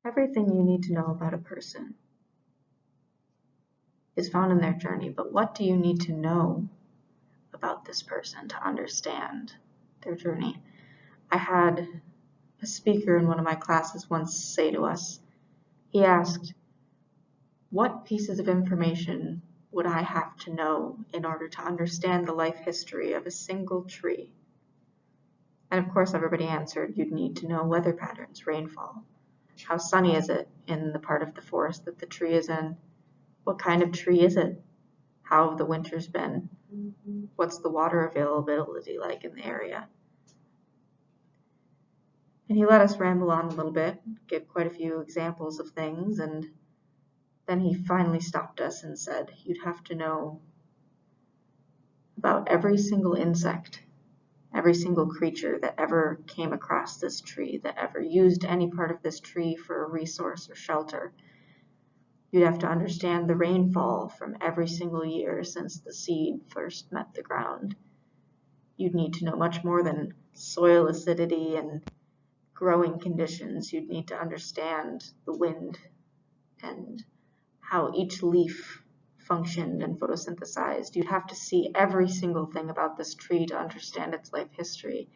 Everything you need to know about a person is found in their journey, but what do you need to know about this person to understand their journey? I had a speaker in one of my classes once say to us, he asked, what pieces of information would I have to know in order to understand the life history of a single tree? And of course everybody answered, you'd need to know weather patterns, rainfall. How sunny is it in the part of the forest that the tree is in? What kind of tree is it? How have the winters been? What's the water availability like in the area? And he let us ramble on a little bit, give quite a few examples of things, and then he finally stopped us and said, you'd have to know about every single insect, every single creature that ever came across this tree, that ever used any part of this tree for a resource or shelter. You'd have to understand the rainfall from every single year since the seed first met the ground. You'd need to know much more than soil acidity and growing conditions. You'd need to understand the wind and how each leaf functioned and photosynthesized. You'd have to see every single thing about this tree to understand its life history.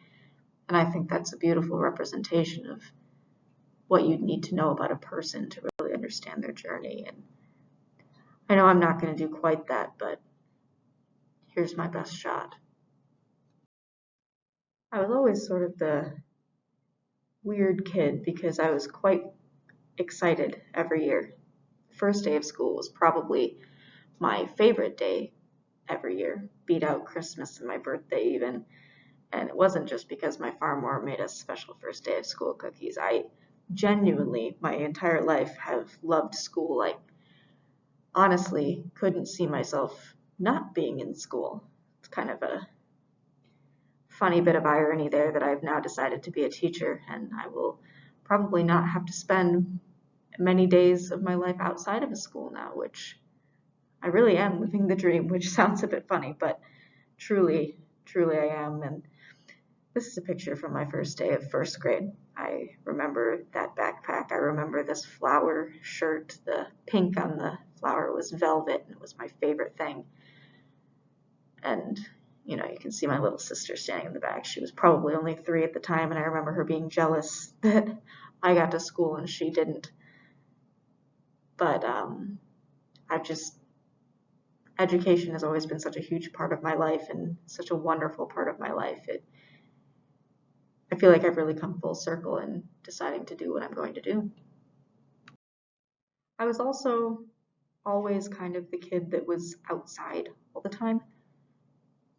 And I think that's a beautiful representation of what you'd need to know about a person to really understand their journey. And I know I'm not going to do quite that, but here's my best shot. I was always sort of the weird kid because I was quite excited every year. The first day of school was probably my favorite day every year, beat out Christmas and my birthday even. And it wasn't just because my farm worm made us special first day of school cookies. I genuinely, my entire life, have loved school. I honestly couldn't see myself not being in school. It's kind of a funny bit of irony there that I've now decided to be a teacher, and I will probably not have to spend many days of my life outside of a school now, which I really am living the dream, which sounds a bit funny, but truly I am. And this is a picture from my first day of first grade. I remember that backpack. I remember this flower shirt. The pink on the flower was velvet, and it was my favorite thing. And you can see my little sister standing in the back. She was probably only 3 at the time, and I remember her being jealous that I got to school and she didn't. But education has always been such a huge part of my life and such a wonderful part of my life. I feel like I've really come full circle in deciding to do what I'm going to do. I was also always kind of the kid that was outside all the time.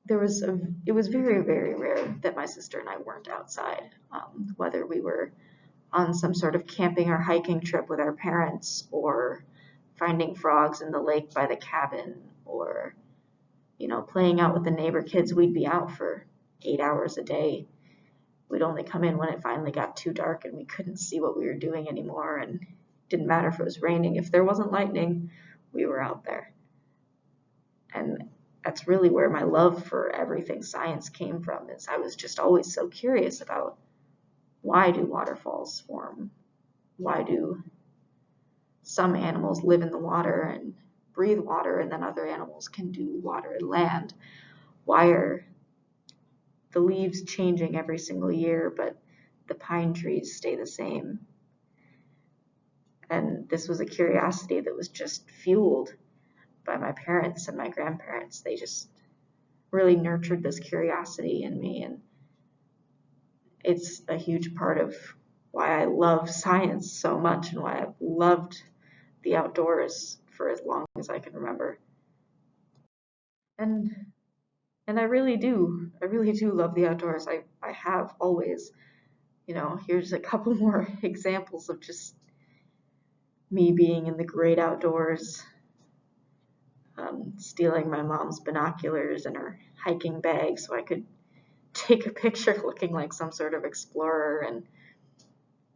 It was very, very rare that my sister and I weren't outside, whether we were on some sort of camping or hiking trip with our parents, or finding frogs in the lake by the cabin, or playing out with the neighbor kids. We'd be out for 8 hours a day. We'd only come in when it finally got too dark and we couldn't see what we were doing anymore, and it didn't matter if it was raining. If there wasn't lightning, we were out there. And that's really where my love for everything science came from, is I was just always so curious about, why do waterfalls form? Why do some animals live in the water and breathe water, and then other animals can do water and land? Why are the leaves changing every single year, but the pine trees stay the same? And this was a curiosity that was just fueled by my parents and my grandparents. They just really nurtured this curiosity in me, and it's a huge part of why I love science so much and why I've loved the outdoors for as long as I can remember. And I really do love the outdoors. I have always. Here's a couple more examples of just me being in the great outdoors, stealing my mom's binoculars and her hiking bag so I could take a picture looking like some sort of explorer, and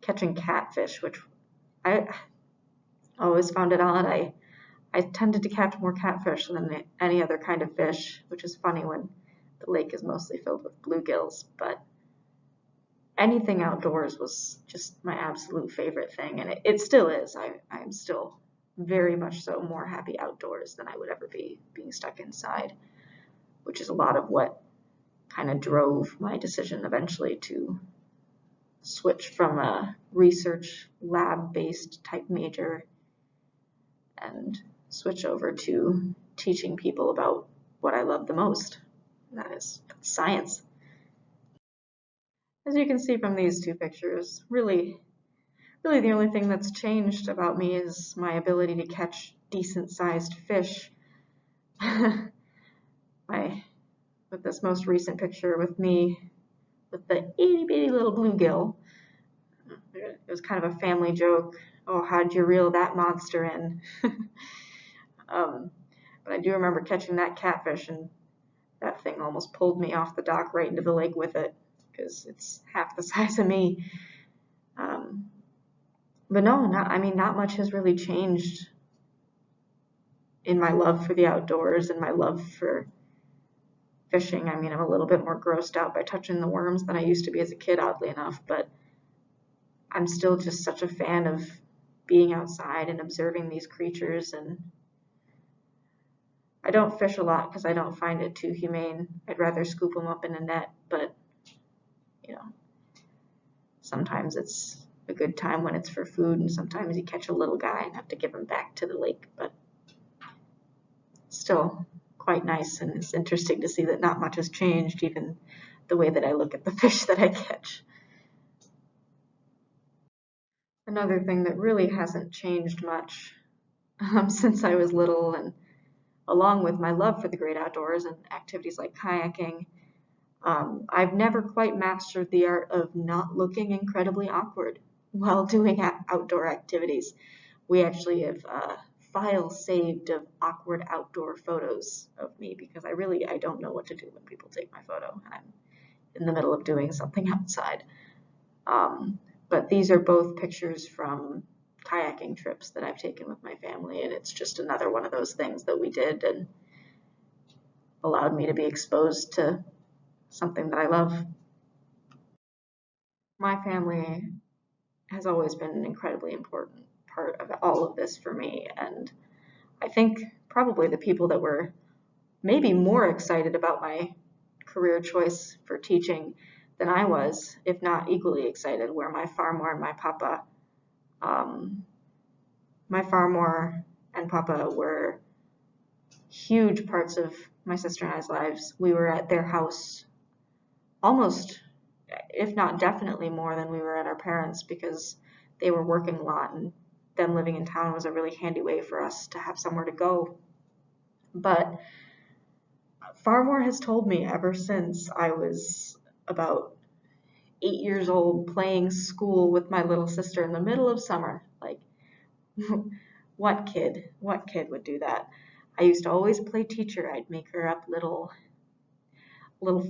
catching catfish, which I always found it odd. I tended to catch more catfish than any other kind of fish, which is funny when the lake is mostly filled with bluegills. But anything outdoors was just my absolute favorite thing, and it still is. I'm still very much so more happy outdoors than I would ever be being stuck inside, which is a lot of what kind of drove my decision eventually to switch from a research lab-based type major and switch over to teaching people about what I love the most, and that is science. As you can see from these two pictures, really the only thing that's changed about me is my ability to catch decent-sized fish. With this most recent picture with me with the itty bitty little bluegill, it was kind of a family joke. Oh, how'd you reel that monster in? But I do remember catching that catfish, and that thing almost pulled me off the dock right into the lake with it because it's half the size of me. But no, not much has really changed in my love for the outdoors and my love for fishing. I'm a little bit more grossed out by touching the worms than I used to be as a kid, oddly enough, but I'm still just such a fan of being outside and observing these creatures. And I don't fish a lot because I don't find it too humane. I'd rather scoop them up in a net, but sometimes it's a good time when it's for food, and sometimes you catch a little guy and have to give him back to the lake, but still quite nice, and it's interesting to see that not much has changed, even the way that I look at the fish that I catch. Another thing that really hasn't changed much since I was little, and along with my love for the great outdoors and activities like kayaking, I've never quite mastered the art of not looking incredibly awkward while doing outdoor activities. We actually have files saved of awkward outdoor photos of me because I don't know what to do when people take my photo and I'm in the middle of doing something outside. But these are both pictures from kayaking trips that I've taken with my family, and it's just another one of those things that we did and allowed me to be exposed to something that I love. My family has always been an incredibly important part of all of this for me, and I think probably the people that were maybe more excited about my career choice for teaching than I was, if not equally excited, were my farmor and my papa. My farmor and papa were huge parts of my sister and I's lives. We were at their house almost, if not definitely more than we were at our parents, because they were working a lot, and them living in town was a really handy way for us to have somewhere to go. But Farmore has told me ever since I was about 8 years old playing school with my little sister in the middle of summer. Like, what kid would do that? I used to always play teacher. I'd make her up little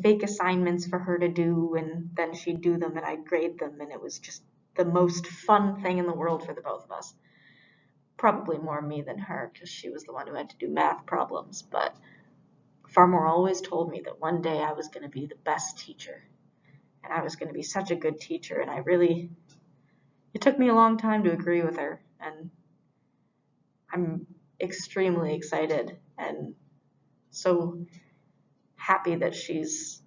fake assignments for her to do, and then she'd do them and I'd grade them, and it was just the most fun thing in the world for the both of us. Probably more me than her because she was the one who had to do math problems, but Farmore always told me that one day I was going to be the best teacher, and I was going to be such a good teacher, and it took me a long time to agree with her, and I'm extremely excited and so happy that she's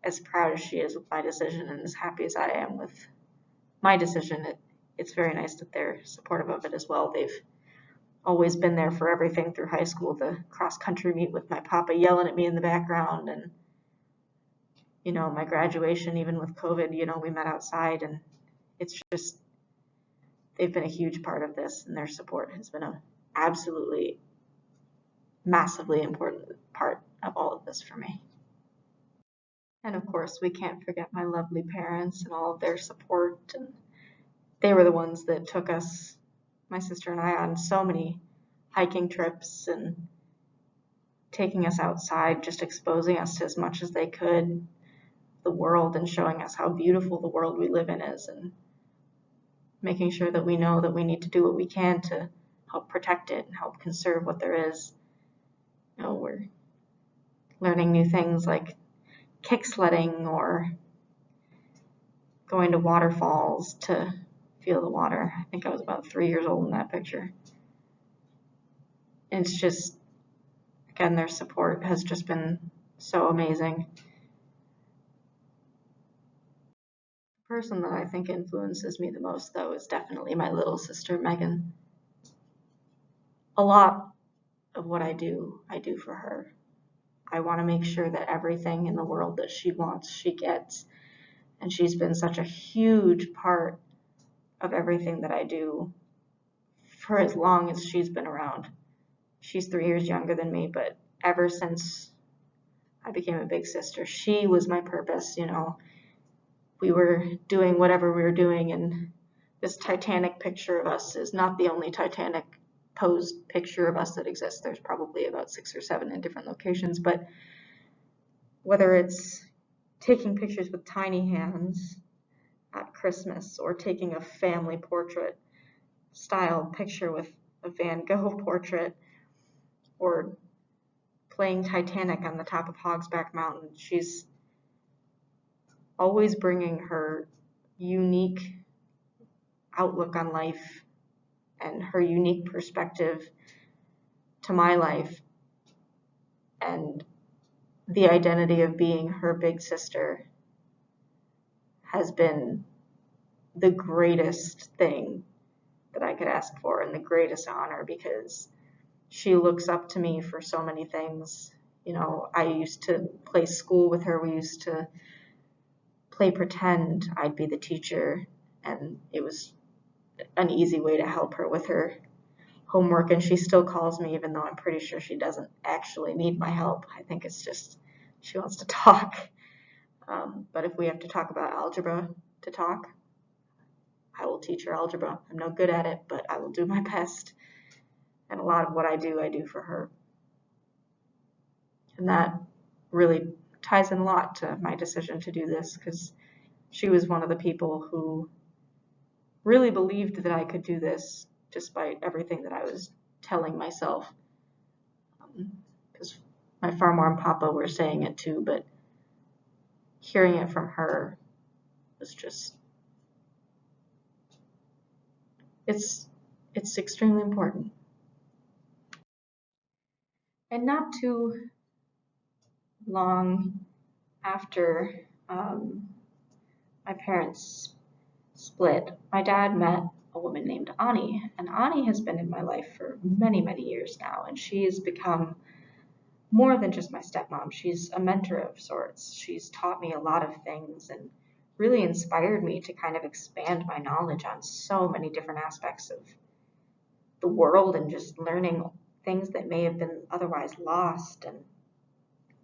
as proud as she is with my decision and as happy as I am with my decision. It's very nice that they're supportive of it as well. They've always been there for everything through high school, the cross-country meet with my papa yelling at me in the background, and my graduation, even with COVID, we met outside, and it's just, they've been a huge part of this, and their support has been a absolutely massively important part of all of this for me. And of course, we can't forget my lovely parents and all of their support. And they were the ones that took us, my sister and I, on so many hiking trips and taking us outside, just exposing us to as much as they could the world and showing us how beautiful the world we live in is, and making sure that we know that we need to do what we can to help protect it and help conserve what there is. We're learning new things like kick sledding or going to waterfalls to feel the water. I think I was about 3 years old in that picture. And it's just, again, their support has just been so amazing. The person that I think influences me the most, though, is definitely my little sister, Megan. A lot of what I do for her. I want to make sure that everything in the world that she wants, she gets. And she's been such a huge part of everything that I do for as long as she's been around. She's 3 years younger than me, but ever since I became a big sister, she was my purpose. We were doing whatever we were doing, and this Titanic picture of us is not the only Titanic posed picture of us that exists. There's probably about 6 or 7 in different locations, but whether it's taking pictures with tiny hands at Christmas or taking a family portrait style picture with a Van Gogh portrait or playing Titanic on the top of Hogsback Mountain, she's always bringing her unique outlook on life and her unique perspective to my life, and the identity of being her big sister has been the greatest thing that I could ask for and the greatest honor, because she looks up to me for so many things. I used to play school with her. We used to play pretend. I'd be the teacher, and it was an easy way to help her with her homework, and she still calls me even though I'm pretty sure she doesn't actually need my help. I think it's just she wants to talk. But if we have to talk about algebra to talk, I will teach her algebra. I'm no good at it, but I will do my best. And a lot of what I do for her. And that really ties in a lot to my decision to do this, because she was one of the people who really believed that I could do this despite everything that I was telling myself. Because my farmor and papa were saying it too, but hearing it from her was just, it's extremely important. And not too long after my parents split, my dad met a woman named Ani, and Ani has been in my life for many, many years now, and she has become more than just my stepmom. She's a mentor of sorts. She's taught me a lot of things and really inspired me to kind of expand my knowledge on so many different aspects of the world and just learning things that may have been otherwise lost. And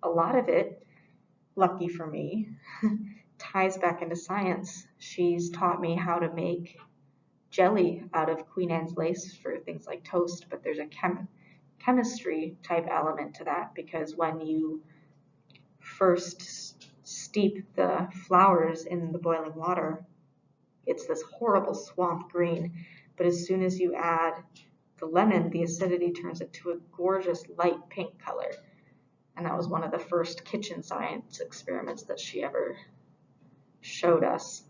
a lot of it, lucky for me, ties back into science. She's taught me how to make jelly out of Queen Anne's lace for things like toast, but there's a chemistry type element to that, because when you first steep the flowers in the boiling water, it's this horrible swamp green, but as soon as you add the lemon, the acidity turns it to a gorgeous light pink color. And that was one of the first kitchen science experiments that she ever showed us.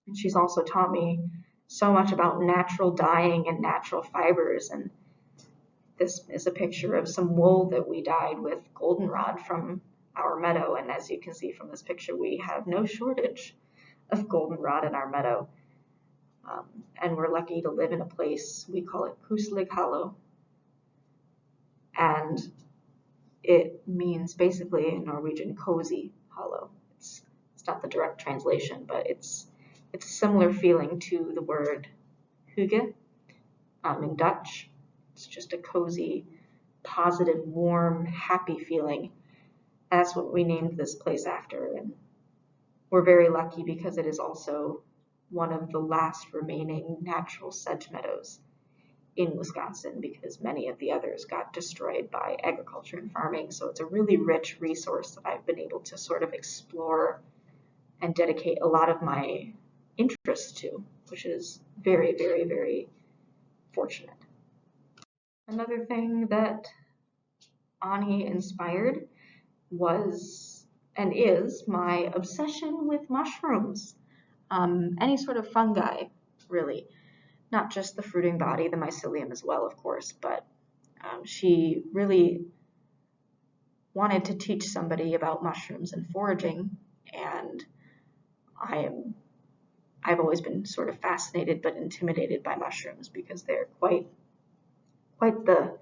And she's also taught me so much about natural dyeing and natural fibers. And this is a picture of some wool that we dyed with goldenrod from our meadow. And as you can see from this picture, we have no shortage of goldenrod in our meadow. And we're lucky to live in a place, we call it Kuslig Hollow. And it means basically in Norwegian, cozy hollow. It's not the direct translation, but it's a similar feeling to the word hygge in Dutch. It's just a cozy, positive, warm, happy feeling. That's what we named this place after. And we're very lucky because it is also one of the last remaining natural sedge meadows in Wisconsin, because many of the others got destroyed by agriculture and farming. So it's a really rich resource that I've been able to sort of explore and dedicate a lot of my interest to, which is very, very, very fortunate. Another thing that Ani inspired was and is my obsession with mushrooms. Any sort of fungi, really. Not just the fruiting body, the mycelium as well, of course, but she really wanted to teach somebody about mushrooms and foraging, and I've always been sort of fascinated but intimidated by mushrooms because they're quite the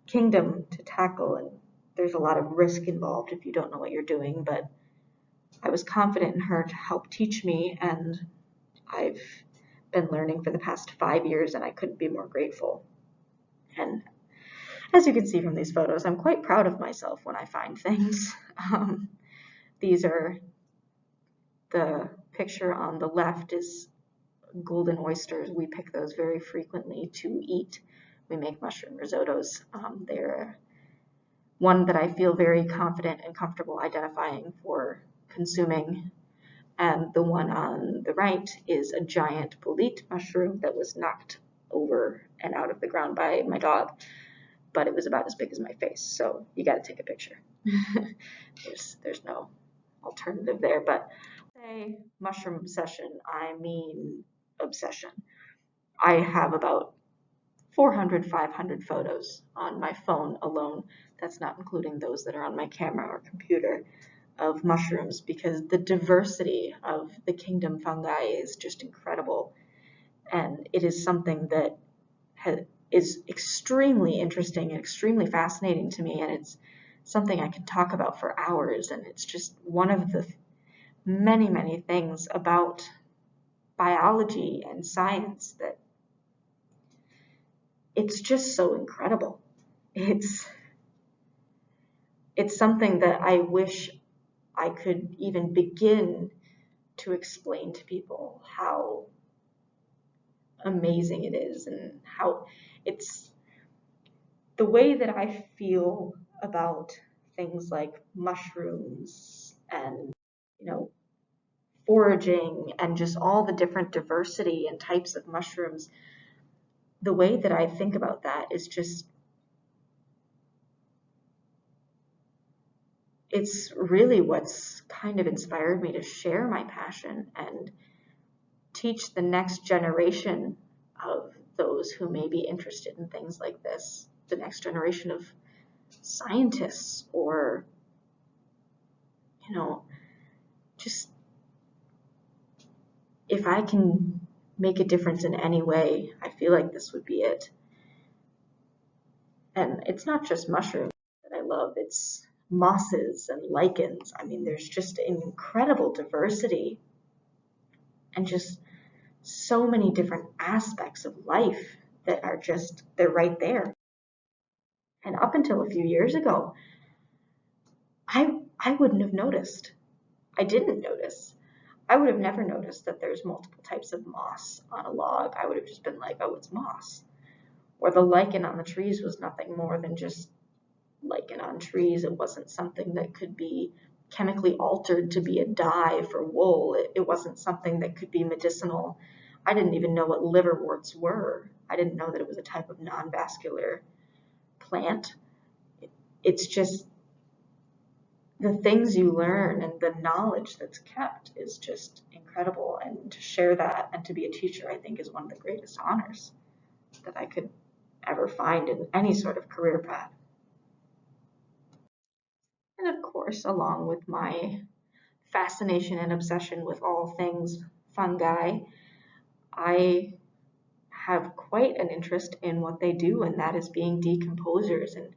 kingdom to tackle, and there's a lot of risk involved if you don't know what you're doing. But I was confident in her to help teach me, and I've been learning for the past 5 years, and I couldn't be more grateful. And as you can see from these photos, I'm quite proud of myself when I find things. These are the picture on the left is golden oysters. We pick those very frequently to eat. We make mushroom risottos. They're one that I feel very confident and comfortable identifying for consuming. And the one on the right is a giant bolete mushroom that was knocked over and out of the ground by my dog, but it was about as big as my face, so you got to take a picture. There's no alternative there, but say mushroom obsession, I mean obsession. I have about 400, 500 photos on my phone alone. That's not including those that are on my camera or computer of mushrooms, because the diversity of the kingdom fungi is just incredible. And it is something that is extremely interesting and extremely fascinating to me. And it's something I can talk about for hours. And it's just one of the many, many things about biology and science that it's just so incredible. It's something that I wish I could even begin to explain to people how amazing it is, and how it's the way that I feel about things like mushrooms and, you know, foraging and just all the different diversity and types of mushrooms. The way that I think about that is just, it's really what's kind of inspired me to share my passion and teach the next generation of those who may be interested in things like this, the next generation of scientists, or, you know, just if I can make a difference in any way, I feel like this would be it. And it's not just mushrooms that I love, it's mosses and lichens. I mean, there's just an incredible diversity and just so many different aspects of life that are just, they're right there. And up until a few years ago, I wouldn't have noticed. I didn't notice. I would have never noticed that there's multiple types of moss on a log. I would have just been like, oh, it's moss. Or the lichen on the trees was nothing more than just lichen on trees. It wasn't something that could be chemically altered to be a dye for wool. It wasn't something that could be medicinal. I didn't even know what liverworts were. I didn't know that it was a type of non-vascular plant. It's just the things you learn and the knowledge that's kept is just incredible. And to share that and to be a teacher, I think, is one of the greatest honors that I could ever find in any sort of career path. And of course, along with my fascination and obsession with all things fungi, I have quite an interest in what they do, and that is being decomposers and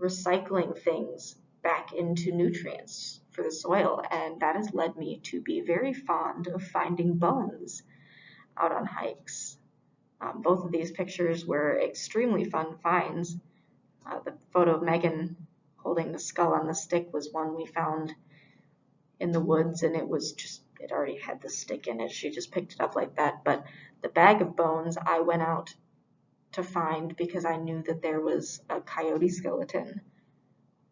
recycling things back into nutrients for the soil. And that has led me to be very fond of finding bones out on hikes. Both of these pictures were extremely fun finds. The photo of Megan holding the skull on the stick was one we found in the woods, and it was just, it already had the stick in it. She just picked it up like that. But the bag of bones I went out to find because I knew that there was a coyote skeleton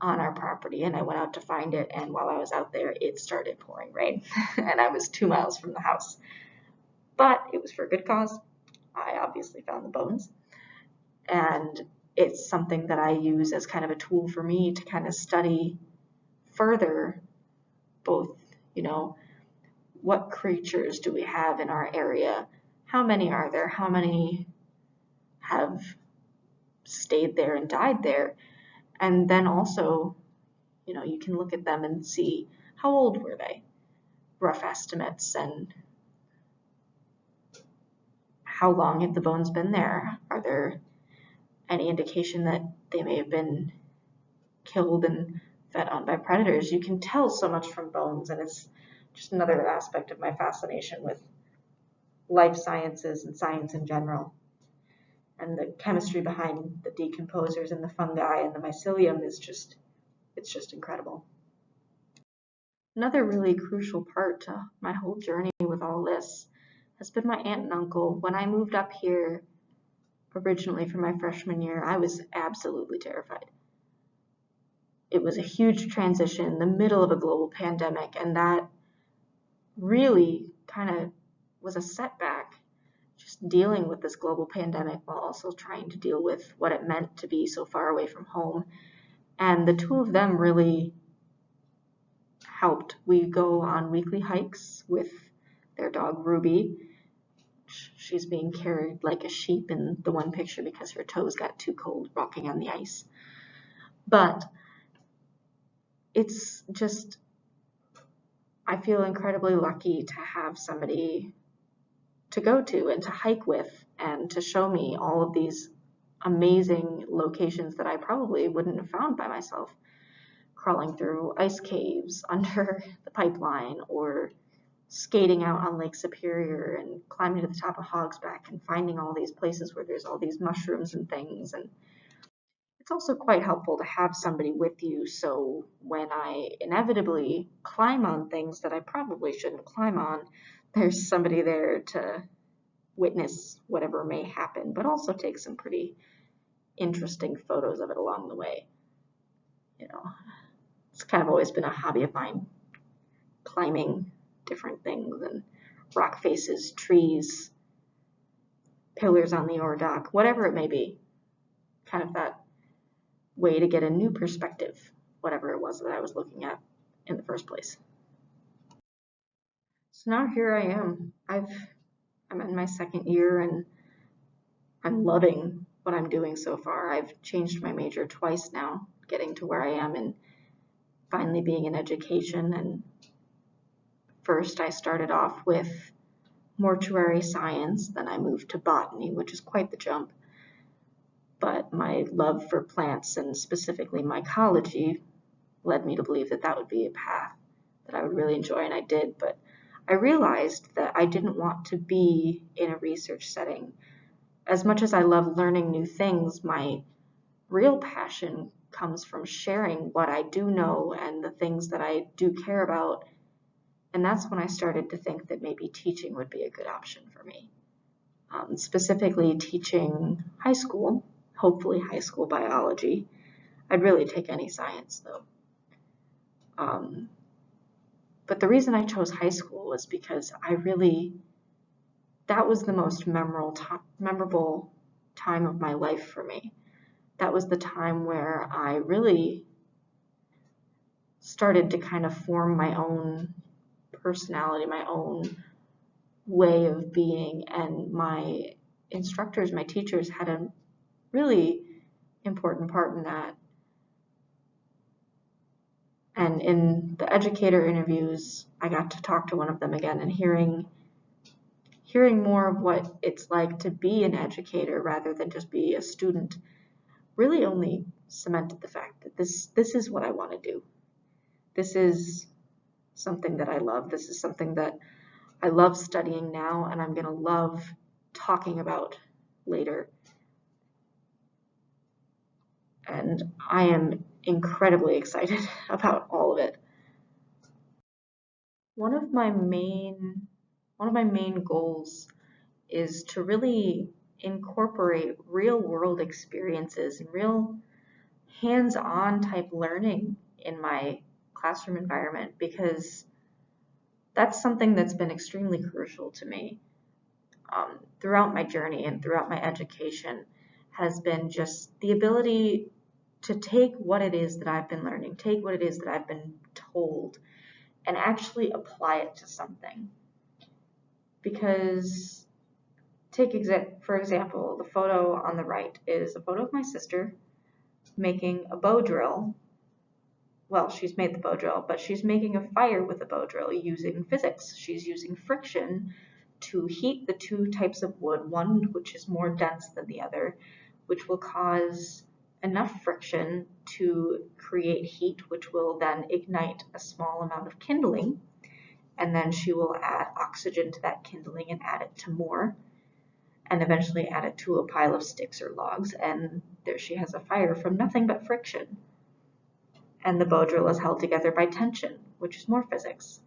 on our property, and I went out to find it, and while I was out there it started pouring rain and I was 2 miles from the house. But it was for a good cause. I obviously found the bones, and it's something that I use as kind of a tool for me to kind of study further both, what creatures do we have in our area? How many are there? How many have stayed there and died there? And then also, you can look at them and see how old were they, rough estimates, and how long have the bones been there? Are there any indication that they may have been killed and fed on by predators? You can tell so much from bones, and it's just another aspect of my fascination with life sciences and science in general. And the chemistry behind the decomposers and the fungi and the mycelium is it's just incredible. Another really crucial part to my whole journey with all this has been my aunt and uncle. When I moved up here originally for my freshman year, I was absolutely terrified. It was a huge transition in the middle of a global pandemic, and that really kind of was a setback, just dealing with this global pandemic while also trying to deal with what it meant to be so far away from home. And the two of them really helped. We go on weekly hikes with their dog Ruby. She's being carried like a sheep in the one picture because her toes got too cold walking on the ice. But it's just, I feel incredibly lucky to have somebody to go to and to hike with and to show me all of these amazing locations that I probably wouldn't have found by myself. Crawling through ice caves under the pipeline, or skating out on Lake Superior and climbing to the top of Hogsback and finding all these places where there's all these mushrooms and things. And it's also quite helpful to have somebody with you, so when I inevitably climb on things that I probably shouldn't climb on, there's somebody there to witness whatever may happen, but also take some pretty interesting photos of it along the way. It's kind of always been a hobby of mine, climbing different things and rock faces, trees, pillars on the ore dock, whatever it may be. Kind of that way to get a new perspective, whatever it was that I was looking at in the first place. So now here I am. I'm in my second year and I'm loving what I'm doing so far. I've changed my major twice now, getting to where I am and finally being in education. And first I started off with mortuary science, then I moved to botany, which is quite the jump. But my love for plants and specifically mycology led me to believe that that would be a path that I would really enjoy, and I did. But I realized that I didn't want to be in a research setting. As much as I love learning new things, my real passion comes from sharing what I do know and the things that I do care about. And that's when I started to think that maybe teaching would be a good option for me. Specifically teaching high school, hopefully high school biology. I'd really take any science though. But the reason I chose high school was because that was the most memorable time of my life for me. That was the time where I really started to kind of form my own personality, my own way of being, and my instructors, my teachers had a really important part in that. And in the educator interviews, I got to talk to one of them again, and hearing more of what it's like to be an educator rather than just be a student really only cemented the fact that this is what I want to do. This is something that I love. This is something that I love studying now, and I'm going to love talking about later. And I am incredibly excited about all of it. One of my main goals is to really incorporate real world experiences and real hands-on type learning in my classroom environment, because that's something that's been extremely crucial to me throughout my journey and throughout my education, has been just the ability to take what it is that I've been learning, take what it is that I've been told, and actually apply it to something. Because for example, the photo on the right is a photo of my sister making a bow drill. Well, she's made the bow drill, but she's making a fire with a bow drill using physics. She's using friction to heat the two types of wood, one which is more dense than the other, which will cause enough friction to create heat, which will then ignite a small amount of kindling, and then she will add oxygen to that kindling and add it to more, and eventually add it to a pile of sticks or logs, and there she has a fire from nothing but friction. And the bow drill is held together by tension, which is more physics.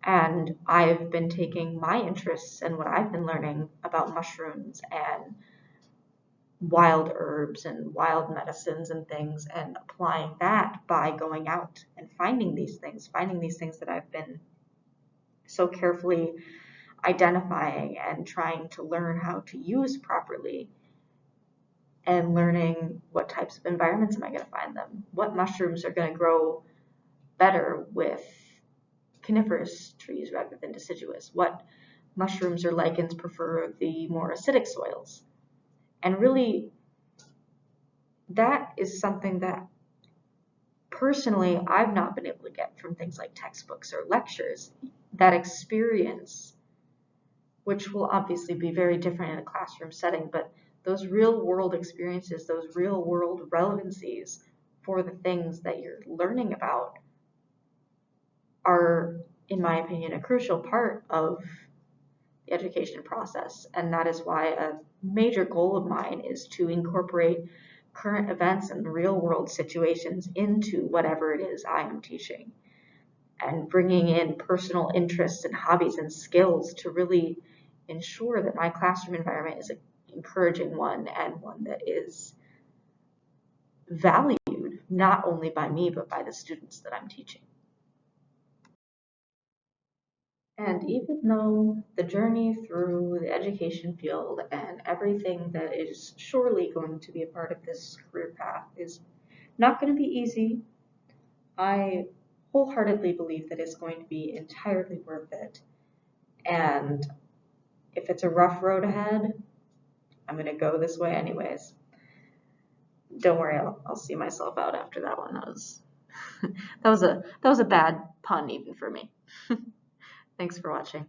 And I've been taking my interests and what I've been learning about mushrooms and wild herbs and wild medicines and things, and applying that by going out and finding these things that I've been so carefully identifying and trying to learn how to use properly, and learning what types of environments am I going to find them, what mushrooms are going to grow better with coniferous trees rather than deciduous, what mushrooms or lichens prefer the more acidic soils. And really, that is something that personally I've not been able to get from things like textbooks or lectures. That experience, which will obviously be very different in a classroom setting, but those real world experiences, those real world relevancies for the things that you're learning about are, in my opinion, a crucial part of the education process. And that is why a major goal of mine is to incorporate current events and real world situations into whatever it is I am teaching, and bringing in personal interests and hobbies and skills to really ensure that my classroom environment is an encouraging one, and one that is valued not only by me but by the students that I'm teaching. And even though the journey through the education field and everything that is surely going to be a part of this career path is not going to be easy, I wholeheartedly believe that it's going to be entirely worth it. And if it's a rough road ahead, I'm going to go this way anyways. Don't worry, I'll see myself out after that one. That was a bad pun even for me. Thanks for watching.